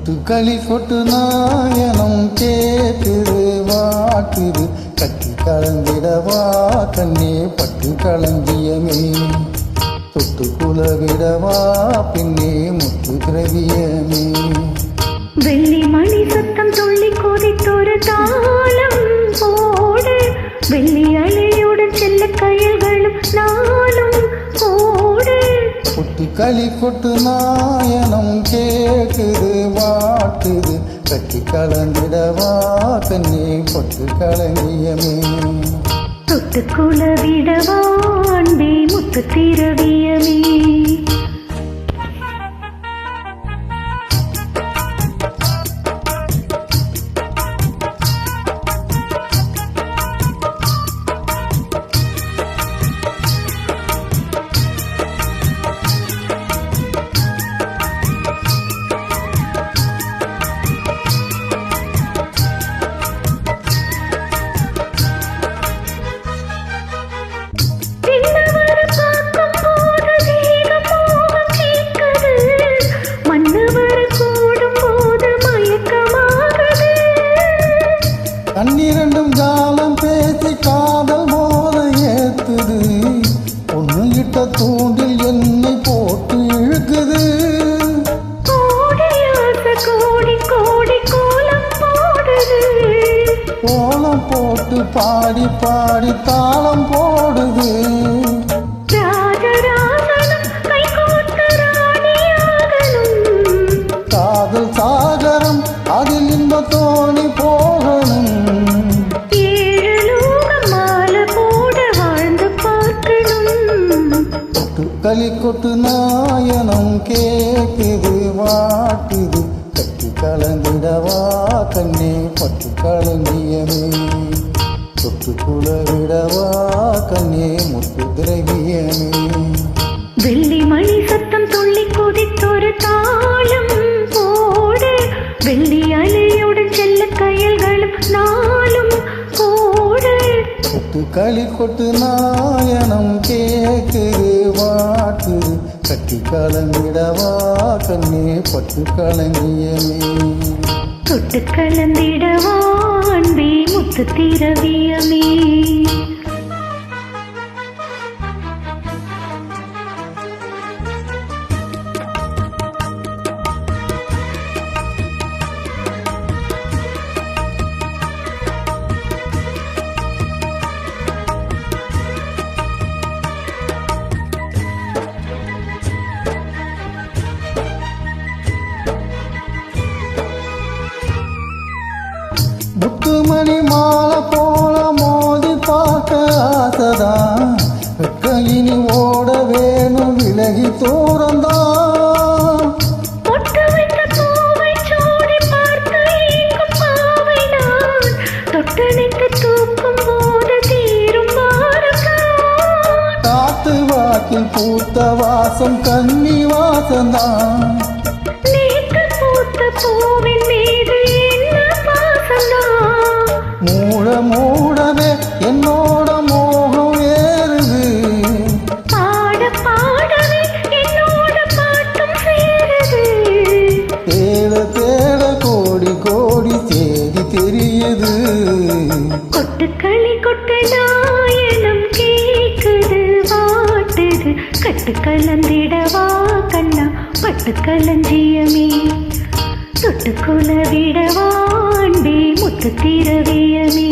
கொட்டுக்களி கொட்டு நாயனம் கேக்குது வாக்குது கட்டி கலந்திடவா கண்ணே பட்டு களஞ்சியமே தொட்டு குலவிடவா பின்னே முத்து திரவியமே வெள்ளி மணி சத்தம் துள்ளி கொதித்தொரு தாளம் போடு வெள்ளி அலையுடன் செல்ல கயல்களும் நாளும் போடு கொட்டுக்களி கொட்டு நாயனம் கேக்குது வாக்குது கட்டி கலந்திடவா கண்ணே பட்டு களஞ்சியமே தொட்டு குலவிடவா அன்பே முத்து திரவியமே கண்ணிரண்டும் காலம் பேசி காதல் மோத ஏத்துது பொண்ணு கிட்ட தூண்டில் என்னை போட்டு இழுக்குது கோலம் போட்டு பாடி பாடி தாளம் போடுது காதல் சாகரம் அதில் இந்த தோணி போகணும் களி கொட்டு நாயனம் கேக்குது வாட்டுது கட்டி கலந்திடவா கண்ணே பட்டு களஞ்சியமே தொட்டு குலவிடவா கண்ணே முத்து திரவியமே வெள்ளி மணி சத்தம் துள்ளி கொதித்தொரு தாளம் போடு வெள்ளி அலையுடன் செல்ல கயல்களும் நாளும் போடு கொட்டுக்களி கொட்டு நாயனம் கேக்குது வாட்டுது கட்டி கலந்திடவா கண்ணே பட்டு களஞ்சியமே தொட்டு கலந்திடவா அன்பே முத்து திரவியமே முத்துமணி மாலை போல மோதி பார்க்க ஆசைதான் இனி ஓட வேணும் விலகி தூரந்தான் காத்து வாக்கில் பூத்த வாசம் கன்னி வாசந்தான் மூட மூடவே என்னோட மோகம் ஏறுது பாட பாடவே என்னோட பாட்டும் சேருது தேட தேட கோடி கோடி தேடி தெரியுது கொட்டுக்களி கொட்டு நாயனம் கேக்குது வாட்டுது கட்டு கலந்திடவா கண்ணா பட்டு களஞ்சியமே தொட்டு குலவிடவா அன்பே முத்து திரவியமே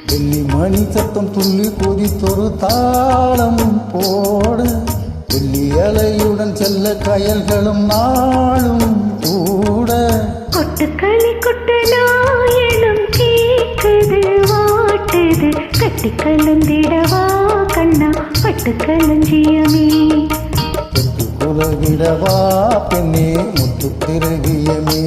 வெள்ளி மணி சத்தம் துள்ளி கொதித்தொரு தாளம் போட வெள்ளி அலையுடன் செல்ல கயல்களும் நாளும் கூட கொட்டுக்களி கொட்டு நாயனம் கேக்குது வாட்டுது கட்டி கலந்திடவா கண்ணா பட்டு களஞ்சியமே தொட்டு குலவிடவா பெண்ணே முத்து திரவியமே